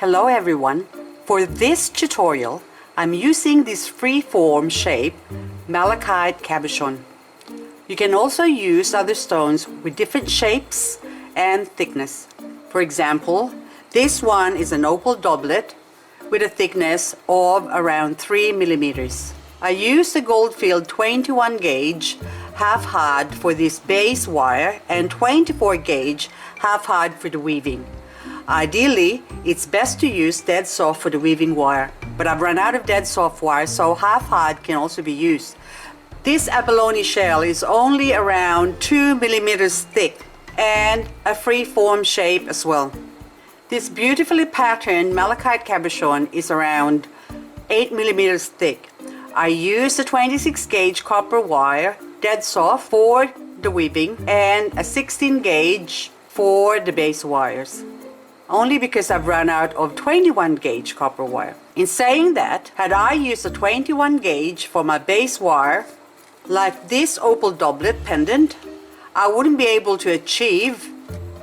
Hello everyone. For this tutorial, I'm using this free-form shape Malachite cabochon. You can also use other stones with different shapes and thickness. For example, this one is an opal doublet with a thickness of around 3 millimeters. I used a Goldfield 21 gauge half hard for this base wire and 24 gauge half hard for the weaving. Ideally, it's best to use dead soft for the weaving wire, but I've run out of dead soft wire, so half hard can also be used. This abalone shell is only around 2 millimeters thick and a free-form shape as well. This beautifully patterned Malachite cabochon is around 8 millimeters thick. I used a 26 gauge copper wire, dead soft, for the weaving and a 16 gauge for the base wires. Only because I've run out of 21 gauge copper wire. In saying that, had I used a 21 gauge for my base wire, like this opal doublet pendant, I wouldn't be able to achieve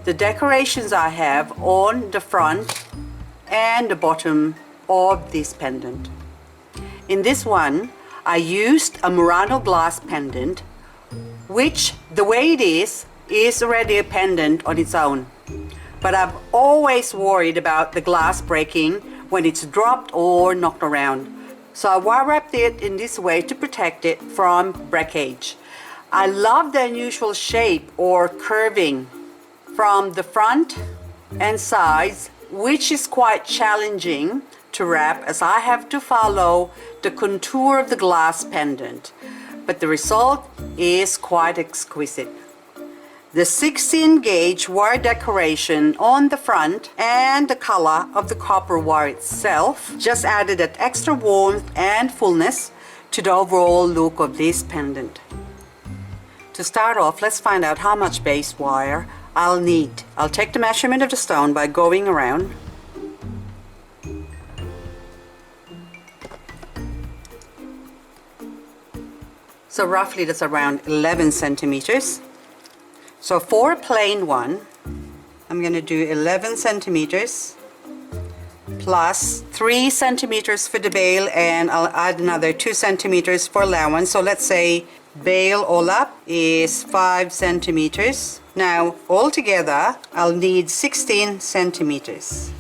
the decorations I have on the front and the bottom of this pendant. In this one, I used a Murano glass pendant, which the way it is already a pendant on its own. But I've always worried about the glass breaking when it's dropped or knocked around. So I wire wrapped it in this way to protect it from breakage. I love the unusual shape or curving from the front and sides, which is quite challenging to wrap as I have to follow the contour of the glass pendant. But the result is quite exquisite. The 16 gauge wire decoration on the front and the color of the copper wire itself just added that extra warmth and fullness to the overall look of this pendant. To start off, let's find out how much base wire I'll need. I'll take the measurement of the stone by going around. So roughly that's around 11 centimeters. So for a plain one, I'm going to do 11 centimeters plus 3 centimeters for the bail, and I'll add another 2 centimeters for allowance. So let's say bail all up is 5 centimeters. Now altogether I'll need 16 centimeters.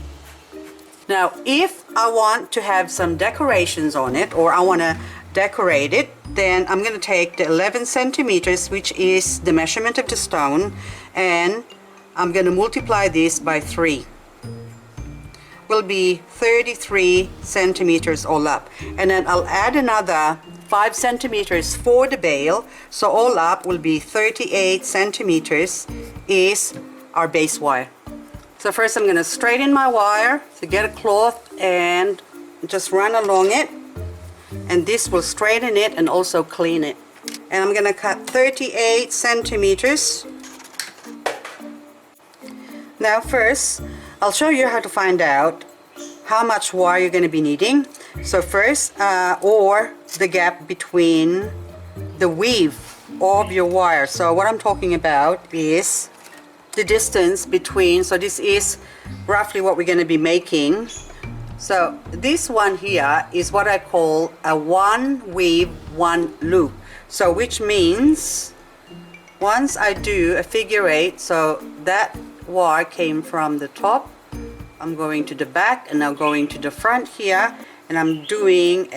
Now if I want to have some decorations on it, or I want to decorate it, then I'm going to take the 11 centimeters, which is the measurement of the stone, and I'm going to multiply this by 3. Will be 33 centimeters all up, and then I'll add another 5 centimeters for the bail, so all up will be 38 centimeters is our base wire. So first I'm going to straighten my wire, to get a cloth and just run along it, and this will straighten it and also clean it. And I'm going to cut 38 centimeters. Now first I'll show you how to find out how much wire you're going to be needing. So first, or the gap between the weave of your wire. So what I'm talking about is the distance between, so this is roughly what we're going to be making. So this one here is what I call a one weave, one loop. So which means once I do a figure 8, so that wire came from the top, I'm going to the back and now going to the front here, and I'm doing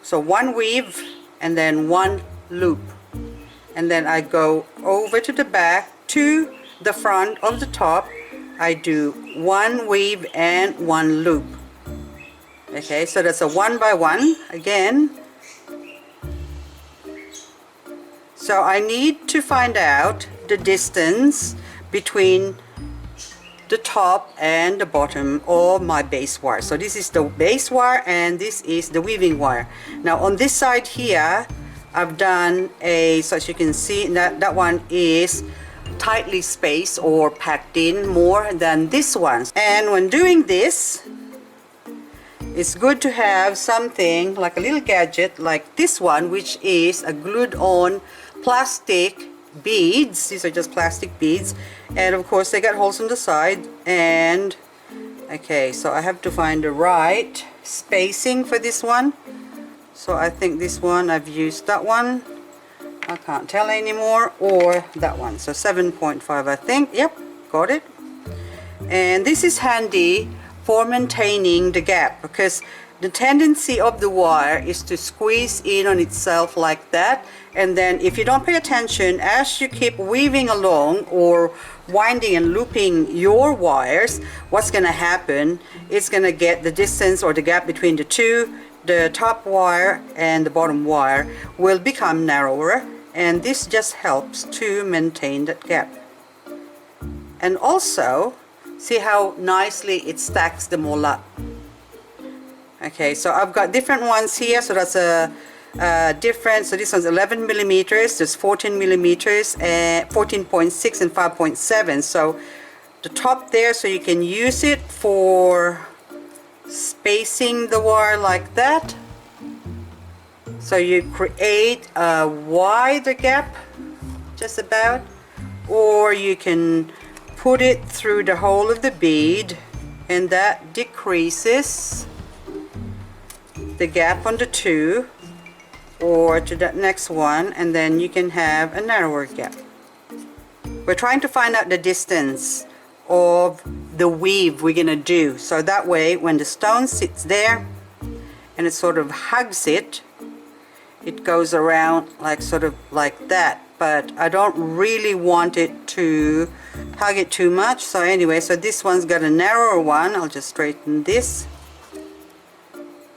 so one weave and then one loop, and then I go over to the back to the front of the top. I do one weave and one loop. Okay, so that's a 1 by 1 again. So I need to find out the distance between the top and the bottom of my base wire. So this is the base wire and this is the weaving wire. Now on this side here, I've done so as you can see, that one is tightly spaced or packed in more than this one. And when doing this, it's good to have something like a little gadget like this one, which is a glued on plastic beads. These are just plastic beads, and of course they got holes on the side, and Okay, so I have to find the right spacing for this one. So I think this one, I've used that one, I can't tell anymore, or that one. So 7.5 I think. Yep, got it. And this is handy for maintaining the gap, because the tendency of the wire is to squeeze in on itself like that, and then if you don't pay attention as you keep weaving along or winding and looping your wires, what's going to happen, it's going to get the distance or the gap between the two, the top wire and the bottom wire will become narrower, and this just helps to maintain that gap. And also, see how nicely it stacks them all up. Okay, so I've got different ones here, so that's a different, so this one's 11 millimeters, there's 14 millimeters, and 14.6 and 5.7. So the top there, so you can use it for spacing the wire like that. So you create a wider gap, just about, or you can put it through the hole of the bead, and that decreases the gap on the two, or to that next one, and then you can have a narrower gap. We're trying to find out the distance of the weave we're gonna do, so that way when the stone sits there and it sort of hugs it, it goes around like sort of like that, but I don't really want it to hug it too much. So anyway, so this one's got a narrower one. I'll just straighten this.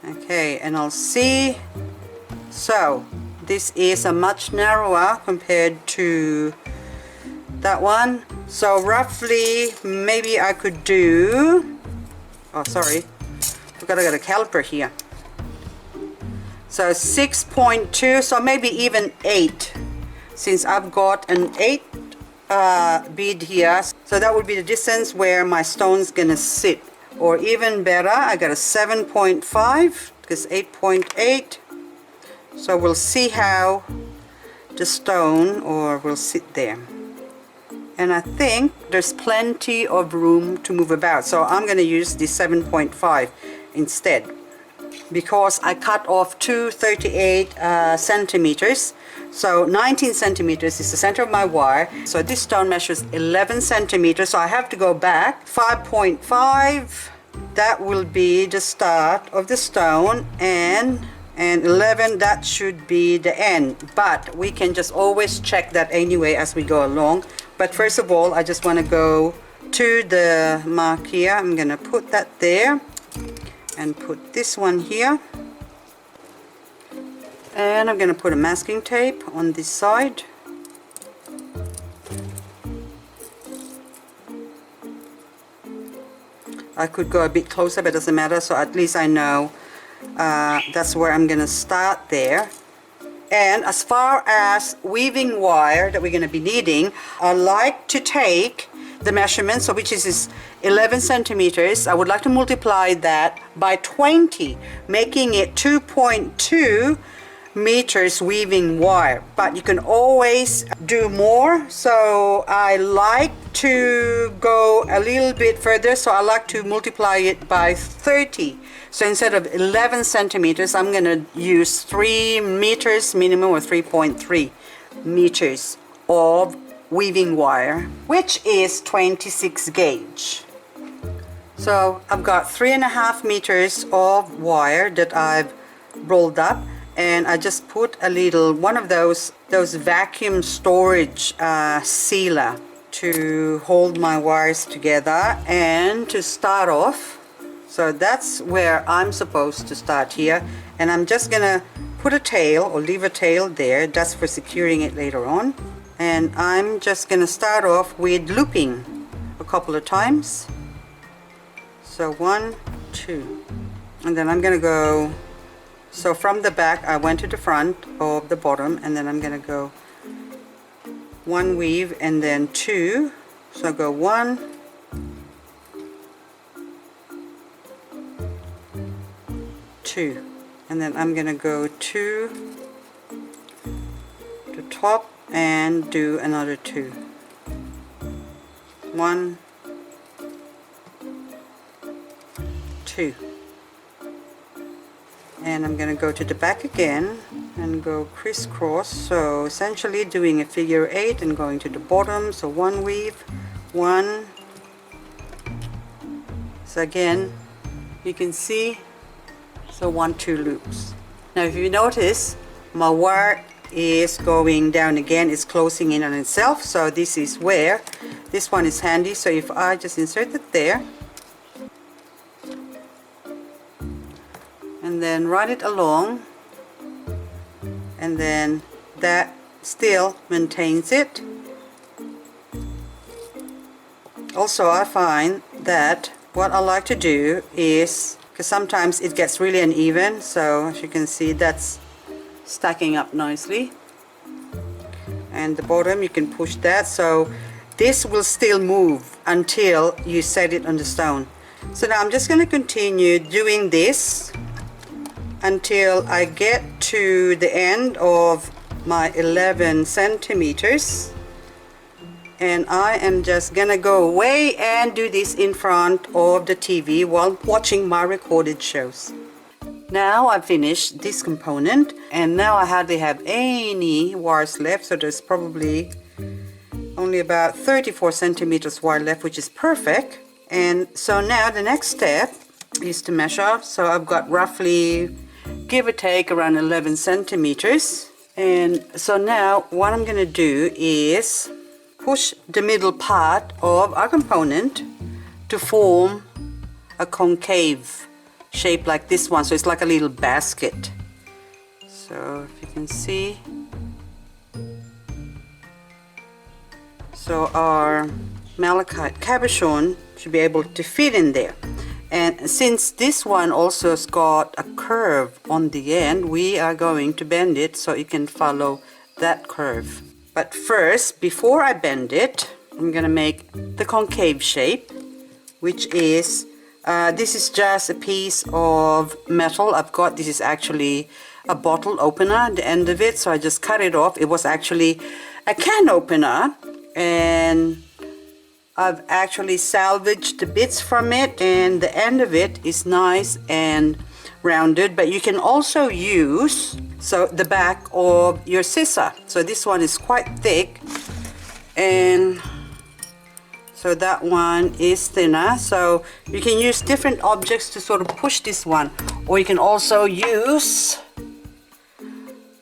Okay, and I'll see. So this is a much narrower compared to that one. So roughly, maybe I could do, oh sorry, I've got to get a caliper here. So 6.2, so maybe even 8, since I've got an 8 bead here. So that would be the distance where my stone's gonna sit. Or even better, I got a 7.5, because 8.8. So we'll see how the stone will sit there. And I think there's plenty of room to move about. So I'm gonna use the 7.5 instead, because I cut off 238 centimeters. So 19 centimeters is the center of my wire. So this stone measures 11 centimeters. So I have to go back 5.5. That will be the start of the stone, and 11, that should be the end. But we can just always check that anyway as we go along. But first of all, I just want to go to the mark here. I'm going to put that there and put this one here. And I'm going to put a masking tape on this side. I could go a bit closer, but it doesn't matter, so at least I know that's where I'm going to start there. And as far as weaving wire that we're going to be needing, I like to take the measurement, so which is 11 centimeters. I would like to multiply that by 20, making it 2.2 meters weaving wire, but you can always do more. So I like to go a little bit further, so I like to multiply it by 30. So instead of 11 centimeters, I'm going to use 3 meters minimum, or 3.3 meters of weaving wire, which is 26 gauge. So I've got 3.5 meters of wire that I've rolled up, and I just put a little one of those vacuum storage sealer to hold my wires together and to start off. So that's where I'm supposed to start here, and I'm just gonna put a tail or leave a tail there. That's for securing it later on. And I'm just gonna start off with looping a couple of times. So 1, 2, and then I'm gonna go. So from the back I went to the front of the bottom, and then I'm gonna go 1 weave and then 2. So I go 1, 2, and then I'm gonna go to the top and do another 2. 1, 2. And I'm going to go to the back again and go crisscross, so essentially doing a figure 8 and going to the bottom. So 1 weave, 1. So again, you can see, so 1, 2 loops. Now if you notice, my wire is going down again, it's closing in on itself, so this is where this one is handy. So if I just insert it there and then run it along, and then that still maintains it. Also, I find that what I like to do is, because sometimes it gets really uneven, so as you can see, that's stacking up nicely, and the bottom you can push that, so this will still move until you set it on the stone. So now I'm just going to continue doing this until I get to the end of my 11 centimeters, and I am just gonna go away and do this in front of the TV while watching my recorded shows. Now I've finished this component, and now I hardly have any wires left, so there's probably only about 34 centimeters wire left, which is perfect. And so now the next step is to measure. So I've got roughly, give or take, around 11 centimeters. And so now what I'm going to do is push the middle part of our component to form a concave shape like this one. So it's like a little basket. So if you can see, so our malachite cabochon should be able to fit in there. And since this one also has got a curve on the end, we are going to bend it so it can follow that curve. But first, before I bend it, I'm gonna make the concave shape, which is this is just a piece of metal I've got. This is actually a bottle opener at the end of it, so I just cut it off. It was actually a can opener, and I've actually salvaged the bits from it, and the end of it is nice and rounded. But you can also use the back of your scissor. So this one is quite thick, and so that one is thinner. So you can use different objects to sort of push this one, or you can also use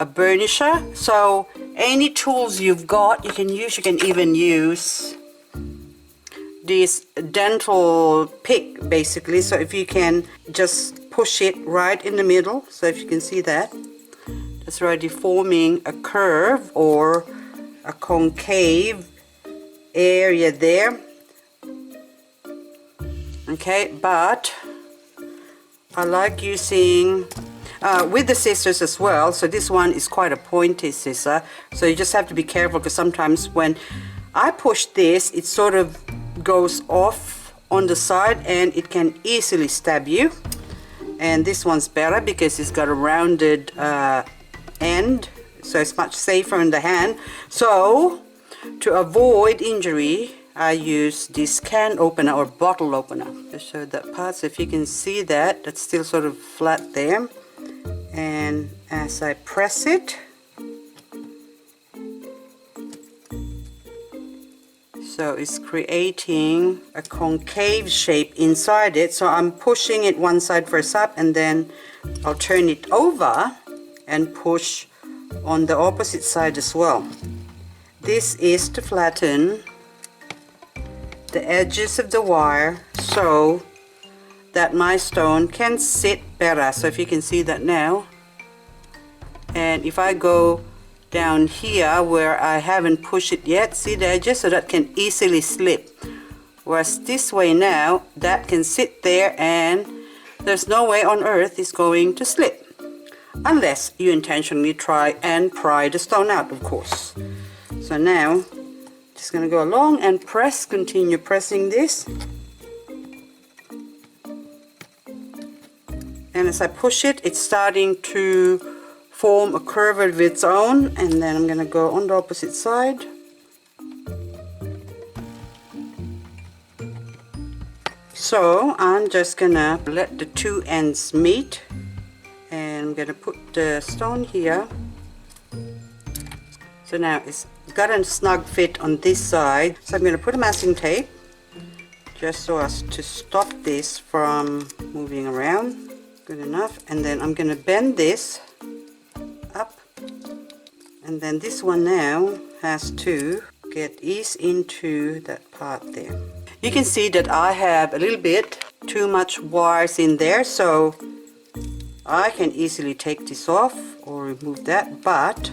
a burnisher. So any tools you've got you can use. You can even use this dental pick basically. So if you can just push it right in the middle, so if you can see that, it's already forming a curve or a concave area there. Okay, but I like using with the scissors as well. So this one is quite a pointy scissor, so you just have to be careful, because sometimes when I push this, it sort of goes off on the side and it can easily stab you. And this one's better because it's got a rounded end, so it's much safer in the hand. So to avoid injury, I use this can opener or bottle opener. Just show that part, so if you can see that, that's still sort of flat there. And as I press it, so it's creating a concave shape inside it. So I'm pushing it one side first up, and then I'll turn it over and push on the opposite side as well. This is to flatten the edges of the wire so that my stone can sit better. So if you can see that now, and if I go down here where I haven't pushed it yet, see the edges, so that can easily slip. Whereas this way now, that can sit there and there's no way on earth it's going to slip. Unless you intentionally try and pry the stone out, of course. So now, just going to go along and press, continue pressing this. And as I push it, it's starting to form a curve of its own. And then I'm going to go on the opposite side. So I'm just gonna let the two ends meet, and I'm gonna put the stone here. So now it's got a snug fit on this side. So I'm gonna put a masking tape just so as to stop this from moving around. Good enough. And then I'm gonna bend this up, and then this one now has to get ease into that part there. You can see that I have a little bit too much wires in there, so I can easily take this off or remove that, but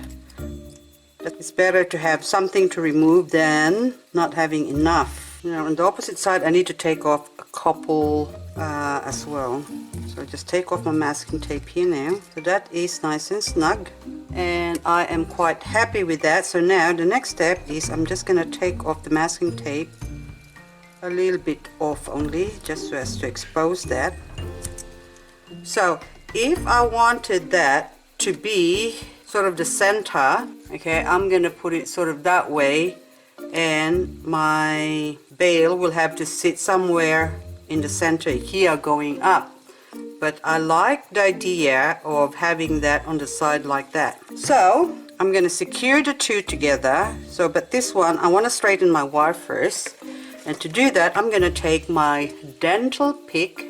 it's better to have something to remove than not having enough. Now on the opposite side I need to take off a couple as well. So just take off my masking tape here now. So that is nice and snug, and I am quite happy with that. So now the next step is I'm just going to take off the masking tape a little bit off only, just so as to expose that. So if I wanted that to be sort of the center, okay, I'm going to put it sort of that way, and my bale will have to sit somewhere in the center here going up. But I like the idea of having that on the side like that. So I'm going to secure the two together. So, but this one, I want to straighten my wire first. And to do that, I'm going to take my dental pick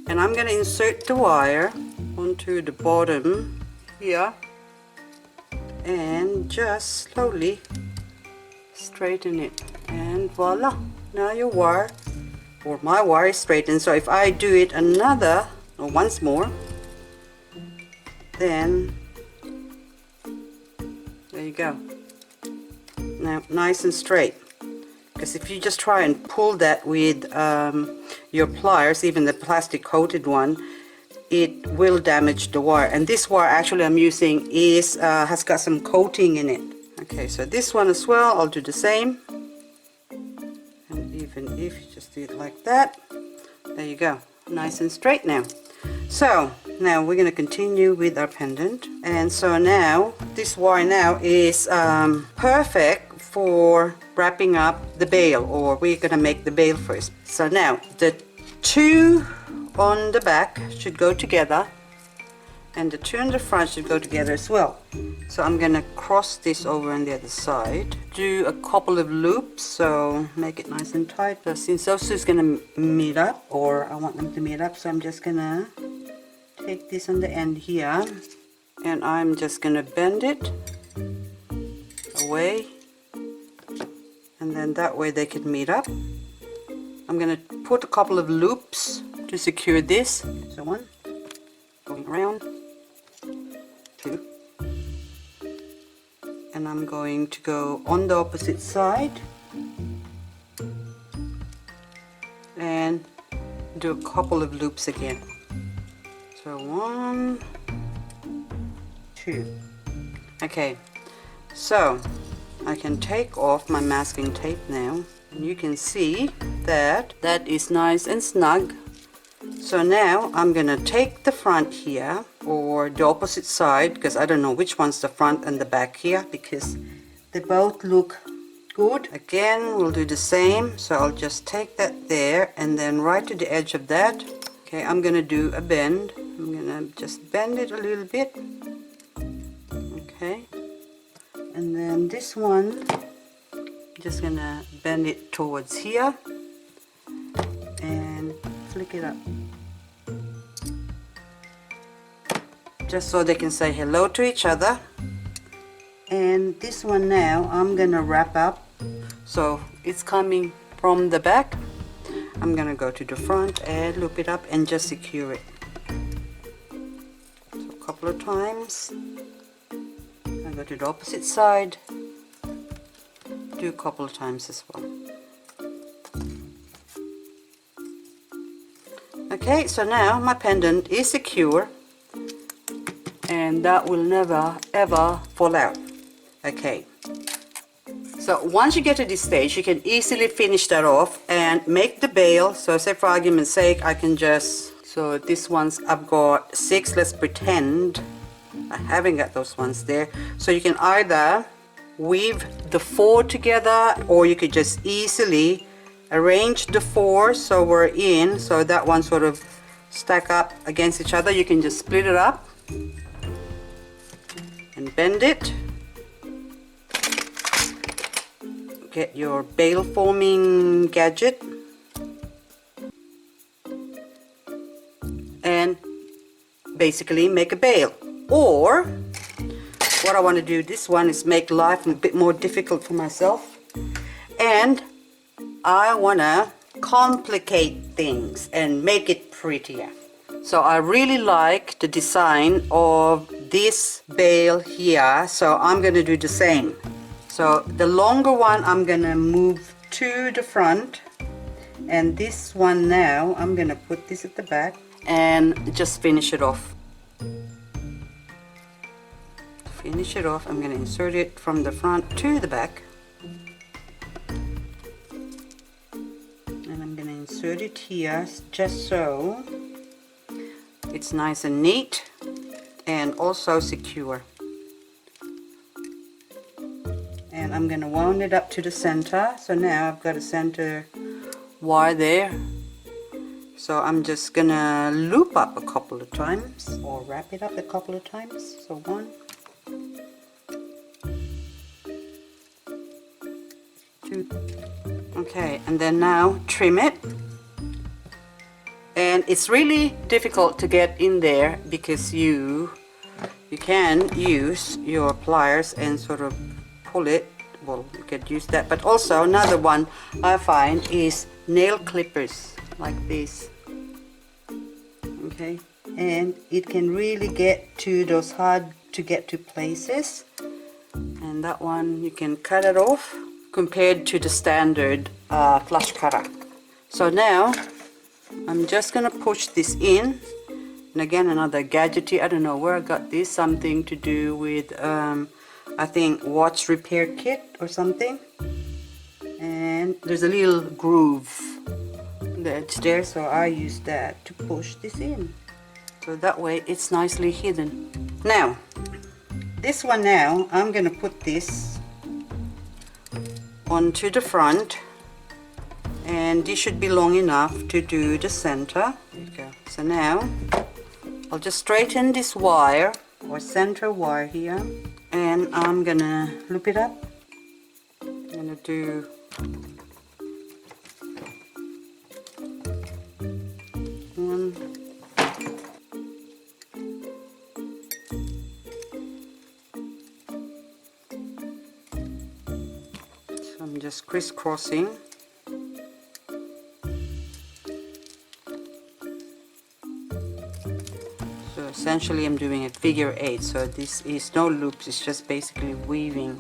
and I'm going to insert the wire onto the bottom here and just slowly straighten it. And voila, now your wire, or my wire, is straightened. So if I do it another or once more, then there you go. Now nice and straight. Because if you just try and pull that with your pliers, even the plastic coated one, it will damage the wire. And this wire actually I'm using is has got some coating in it. Okay, so this one as well, I'll do the same. And even if you just do it like that, there you go, nice and straight now. So now we're going to continue with our pendant. And so now this wire now is perfect for wrapping up the bale, or we're going to make the bale first. So now the two on the back should go together, and the two on the front should go together as well. So I'm going to cross this over on the other side, do a couple of loops, so make it nice and tight. But since those two is going to meet up, or I want them to meet up, so I'm just going to take this on the end here, and I'm just going to bend it away, and then that way they can meet up. I'm going to put a couple of loops to secure this. So one, going around, two, and I'm going to go on the opposite side and do a couple of loops again. So one, two. Okay, so I can take off my masking tape now, and you can see that that is nice and snug. So now I'm gonna take the front here, or the opposite side, because I don't know which one's the front and the back here, because they both look good. Again, we'll do the same. So I'll just take that there, and then right to the edge of that, okay, I'm gonna do a bend. I'm gonna just bend it a little bit. Okay, and then this one, just gonna bend it towards here and flick it up, just so they can say hello to each other. And this one now I'm gonna wrap up, so it's coming from the back. I'm gonna go to the front and loop it up and just secure it. So a couple of times. I go to the opposite side, do a couple of times as well. Okay, so now my pendant is secure, and that will never ever fall out. Okay, so once you get to this stage, you can easily finish that off and make the bale. So say for argument's sake, I can just, so this one's, I've got 6, let's pretend I haven't got those ones there. So you can either weave the 4 together, or you could just easily arrange the four so we're in, so that one sort of stack up against each other. You can just split it up and bend it. Get your bale forming gadget and basically make a bale. Or what I want to do, this one is make life a bit more difficult for myself, and I want to complicate things and make it prettier. So I really like the design of this bale here, so I'm going to do the same. So the longer one I'm going to move to the front, and this one now I'm going to put this at the back and just finish it off. Finish it off, I'm going to insert it from the front to the back. And I'm going to insert it here just so it's nice and neat and also secure. And I'm going to wound it up to the center. So now I've got a center wire there. So I'm just going to loop up a couple of times, or wrap it up a couple of times. So 1, 2. Okay, and then now trim it. And it's really difficult to get in there because you can use your pliers and sort of pull it. Well, you could use that, but also another one I find is nail clippers like this. Okay, and it can really get to those hard to get to places, and that one you can cut it off compared to the standard flush cutter. So now I'm just gonna push this in, and again another gadgety, I don't know where I got this, something to do with I think watch repair kit or something, and there's a little groove on the edge there, so I use that to push this in, so that way it's nicely hidden. Now this one, now I'm gonna put this onto the front, and this should be long enough to do the center. There you go. So now I'll just straighten this wire or center wire here, and I'm gonna loop it up. I'm gonna do one, so I'm just crisscrossing. So essentially I'm doing a figure 8, so this is no loops, it's just basically weaving.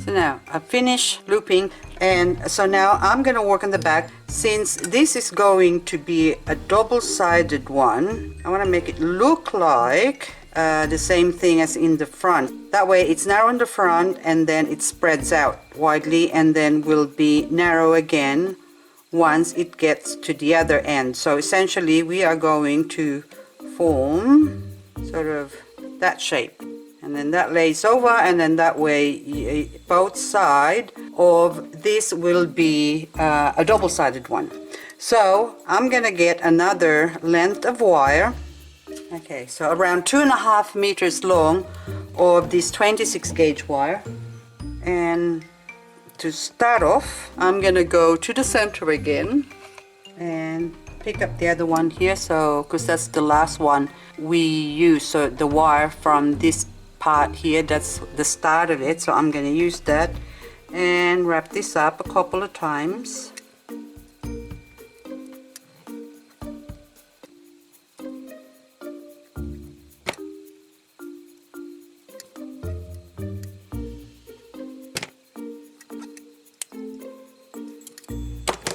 So now I've finished looping, and so now I'm going to work on the back. Since this is going to be a double-sided one, I want to make it look like the same thing as in the front. That way it's narrow in the front, and then it spreads out widely, and then will be narrow again once it gets to the other end. So essentially we are going to form sort of that shape, and then that lays over, and then that way both sides of this will be a double-sided one. So I'm gonna get another length of wire. Okay, so around 2.5 meters long of this 26 gauge wire, and to start off I'm gonna go to the center again and pick up the other one here, so because that's the last one we use, so the wire from this part here, that's the start of it, so I'm going to use that and wrap this up a couple of times.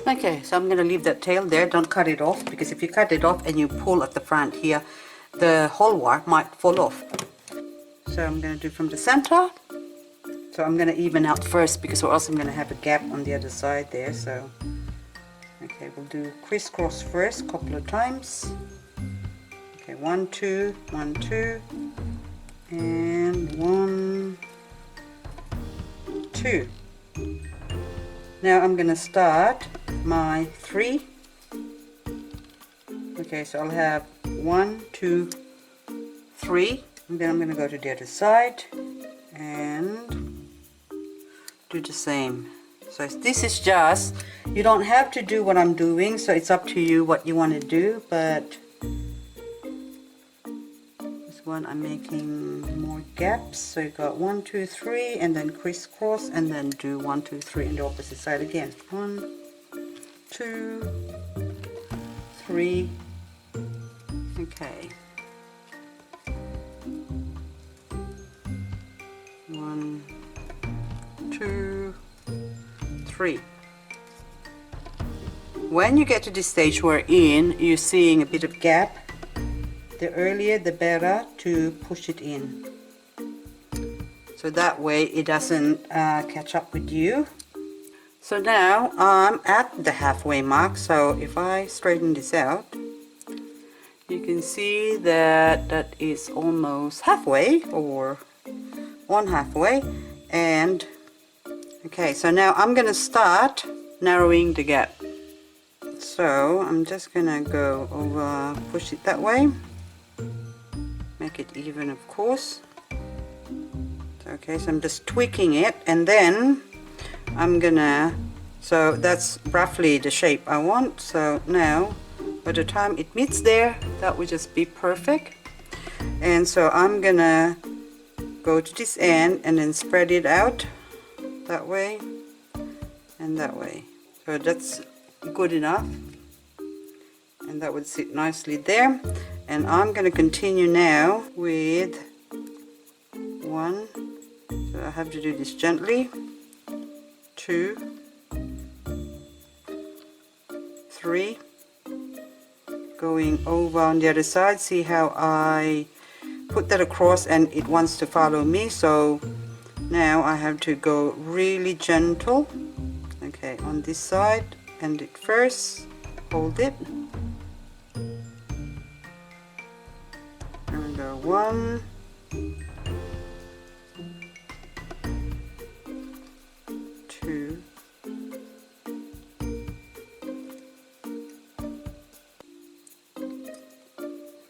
Okay, so I'm going to leave that tail there, don't cut it off, because if you cut it off and you pull at the front here, the whole wire might fall off. So I'm going to do from the center. So I'm going to even out first, because or else I'm going to have a gap on the other side there. So okay, we'll do crisscross first a couple of times. Okay, 1, 2, 1, 2, and 1, 2. Now I'm gonna start my 3. Okay, so I'll have 1, 2, 3, and then I'm gonna go to the other side and do the same. So this is just, you don't have to do what I'm doing, so it's up to you what you want to do, but this one I'm making more gaps. So you got 1, 2, 3, and then crisscross, and then do 1, 2, 3 on the opposite side again. 1, 2, 3. Okay. 1, 2, 3. When you get to this stage we're in, you're seeing a bit of gap. The earlier the better to push it in. So that way it doesn't catch up with you. So now I'm at the halfway mark. So if I straighten this out, you can see that that is almost halfway or on halfway. And okay, so now I'm gonna start narrowing the gap. So I'm just gonna go over, push it that way, make it even, of course. Okay, so I'm just tweaking it, and then I'm gonna, so that's roughly the shape I want. So now by the time it meets there, that would just be perfect. And so I'm gonna go to this end and then spread it out that way and that way. So that's good enough, and that would sit nicely there. And I'm going to continue now with 1, so I have to do this gently, 2, 3, going over on the other side. See how I put that across and it wants to follow me, so now I have to go really gentle. Okay, on this side, end it first, hold it, and we go 1, 2,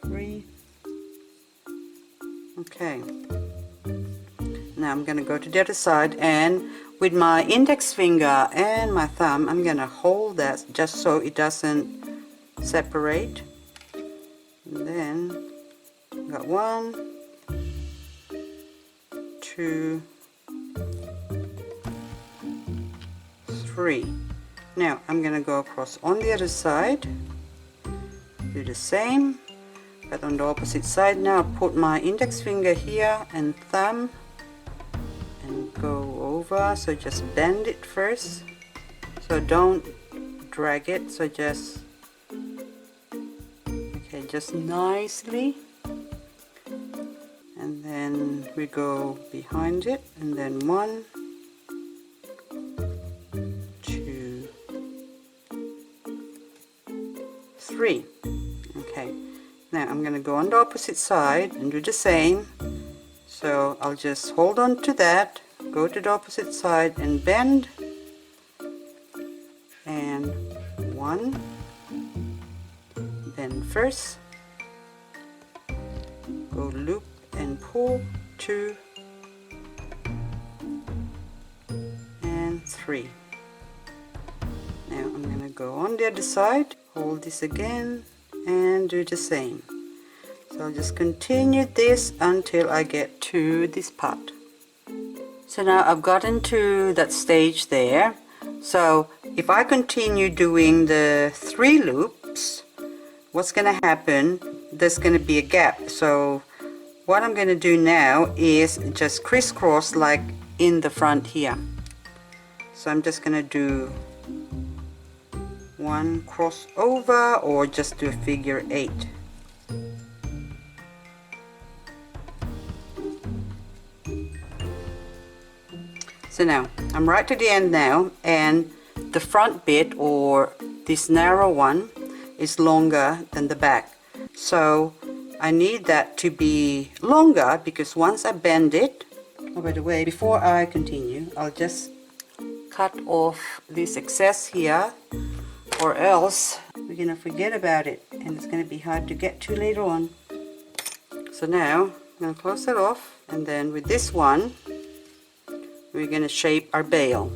3. Okay, now I'm going to go to the other side, and with my index finger and my thumb I'm going to hold that just so it doesn't separate. And then got 1, 2, 3. Now I'm going to go across on the other side, do the same, but on the opposite side. Now put my index finger here and thumb and go over, so just bend it first, so don't drag it, so just, okay, just nicely, and then we go behind it, and then 1, 2, 3. Okay, now I'm going to go on the opposite side and do the same. So I'll just hold on to that, go to the opposite side and bend, and 1, bend first, go loop and pull, 2, and 3. Now I'm going to go on the other side, hold this again and do the same. So I'll just continue this until I get to this part. So now I've gotten to that stage there. So if I continue doing the 3 loops, what's going to happen, there's going to be a gap. So what I'm going to do now is just crisscross like in the front here. So I'm just going to do 1 crossover, or just do a figure 8. So now I'm right to the end now, and the front bit, or this narrow one, is longer than the back. So I need that to be longer, because once I bend it, oh, by the way, before I continue, I'll just cut off this excess here, or else we're going to forget about it and it's going to be hard to get to later on. So now I'm going to close it off, and then with this one we're going to shape our bale.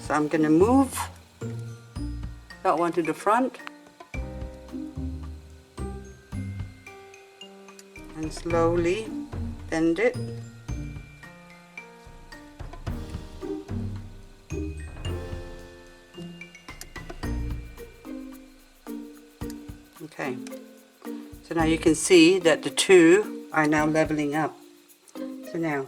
So I'm going to move that one to the front and slowly bend it. Okay, so now you can see that the two are now leveling up. So now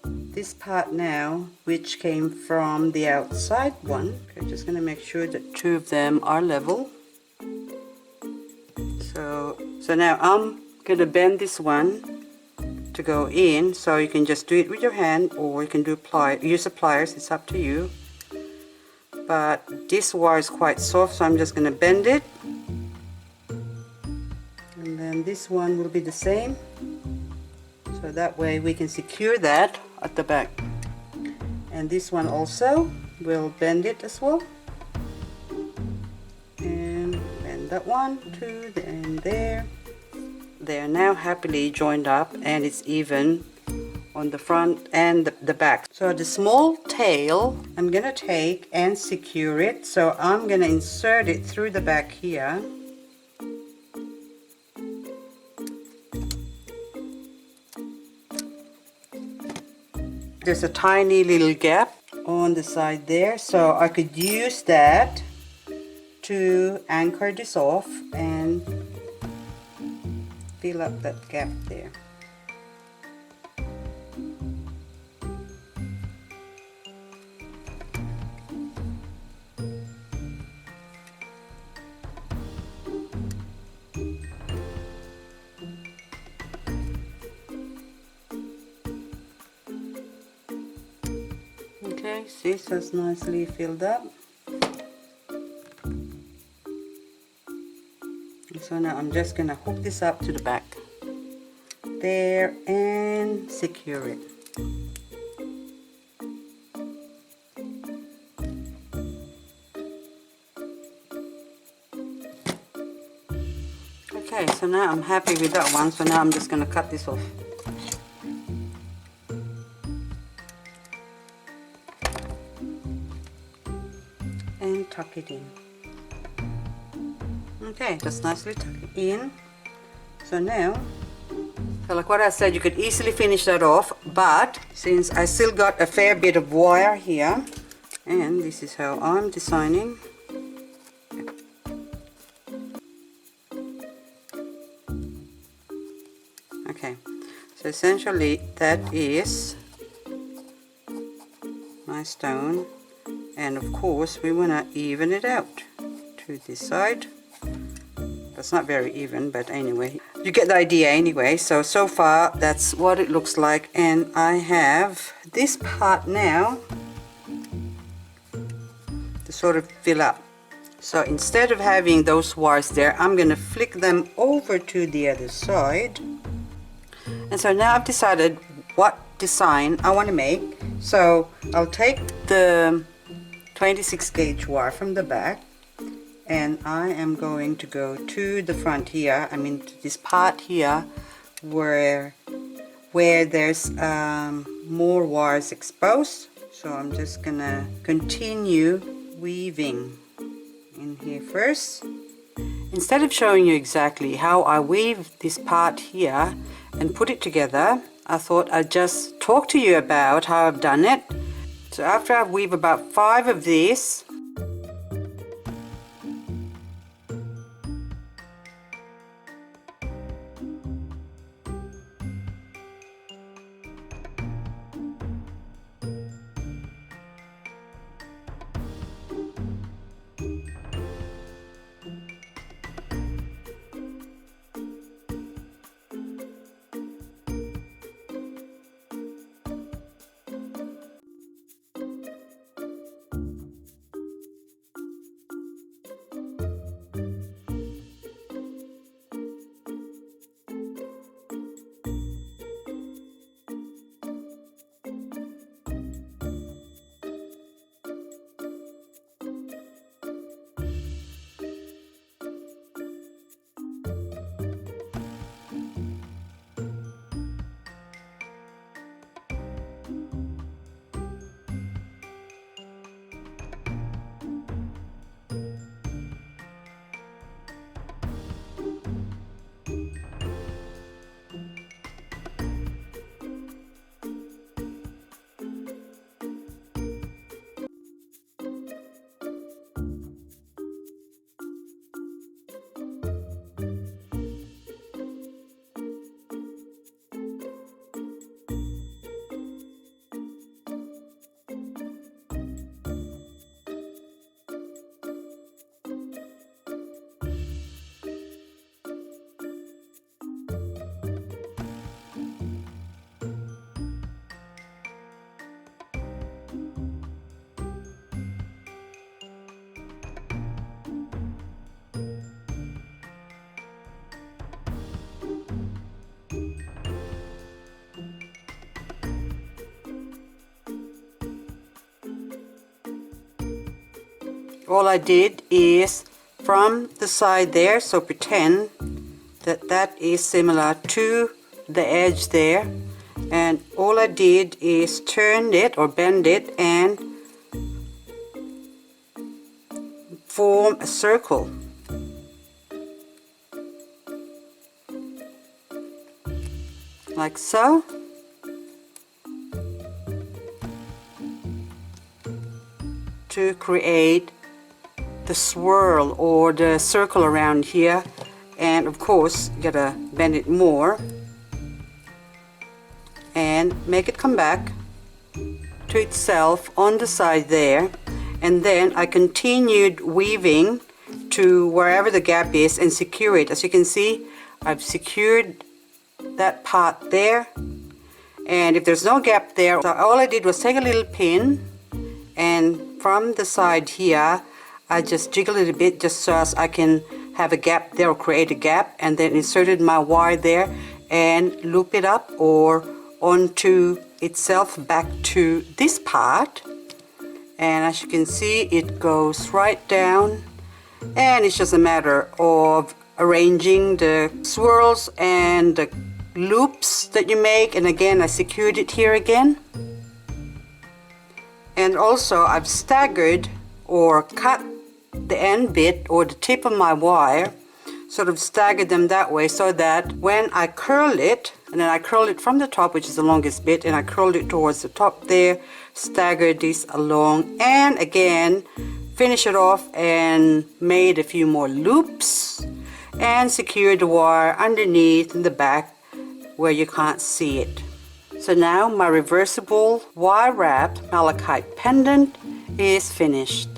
this part now, which came from the outside one, I'm just going to make sure that two of them are level. So now I'm going to bend this one to go in, so you can just do it with your hand, or you can use the pliers, it's up to you. But this wire is quite soft, so I'm just going to bend it. And then this one will be the same, so that way we can secure that at the back. And this one also will bend it as well, and bend that one too, and there. They are now happily joined up, and it's even on the front and the back. So the small tail I'm gonna take and secure it, so I'm gonna insert it through the back here. There's a tiny little gap on the side there, so I could use that to anchor this off and fill up that gap there. Okay, see, so it's nicely filled up. So now I'm just going to hook this up to the back there and secure it. Okay, so now I'm happy with that one, so now I'm just going to cut this off. And tuck it in. Okay, just nicely tuck it in. So now, so like what I said, you could easily finish that off, but since I still got a fair bit of wire here, and this is how I'm designing. Okay, so essentially that is my stone, and of course we want to even it out to this side. That's not very even, but anyway, you get the idea anyway. So far that's what it looks like, and I have this part now to sort of fill up. So instead of having those wires there, I'm going to flick them over to the other side. And so now I've decided what design I want to make. So I'll take the 26 gauge wire from the back, and I am going to go to the front here, I mean to this part here where there's more wires exposed. So I'm just gonna continue weaving in here first. Instead of showing you exactly how I weave this part here and put it together, I thought I'd just talk to you about how I've done it. So after I've weaved about 5 of these, all I did is from the side there, so pretend that that is similar to the edge there, and all I did is turn it or bend it and form a circle. Like so. To create the swirl or the circle around here, and of course you gotta bend it more and make it come back to itself on the side there, and then I continued weaving to wherever the gap is and secure it. As you can see, I've secured that part there, and if there's no gap there, so all I did was take a little pin, and from the side here I just jiggle it a bit just so as I can have a gap there or create a gap, and then inserted my wire there and loop it up or onto itself back to this part, and as you can see it goes right down, and it's just a matter of arranging the swirls and the loops that you make. And again, I secured it here again, and also I've staggered or cut the end bit or the tip of my wire, sort of staggered them that way so that when I curl it, and then I curl it from the top, which is the longest bit, and I curled it towards the top there, staggered this along, and again finish it off and made a few more loops and secured the wire underneath in the back where you can't see it. So now my reversible wire wrapped malachite pendant is finished.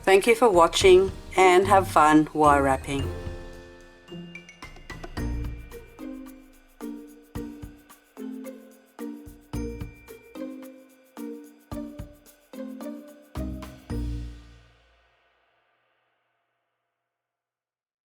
Thank you for watching and have fun wire wrapping.